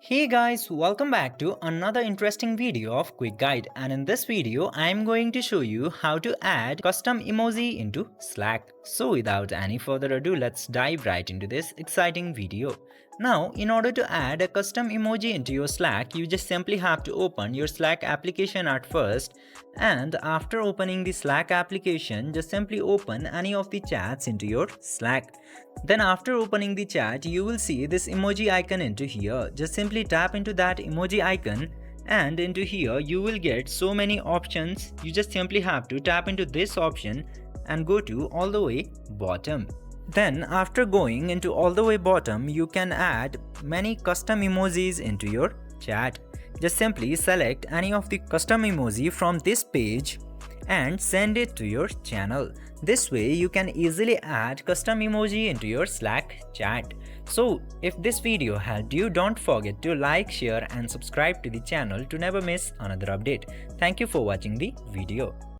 Hey guys, welcome back to another interesting video of Quick Guide, and in this video I am going to show you how to add custom emoji into Slack. So without any further ado, let's dive right into this exciting video. Now, in order to add a custom emoji into your Slack, you just simply have to open your Slack application at first, and after opening the Slack application, just simply open any of the chats into your Slack. Then after opening the chat, you will see this emoji icon into here. Just simply tap into that emoji icon, and into here you will get so many options. You just simply have to tap into this option and go to all the way bottom. Then after going into all the way bottom, you can add many custom emojis into your chat. Just simply select any of the custom emoji from this page and send it to your channel. This way you can easily add custom emoji into your Slack chat. So if this video helped you, don't forget to like, share and subscribe to the channel to never miss another update. Thank you for watching the video.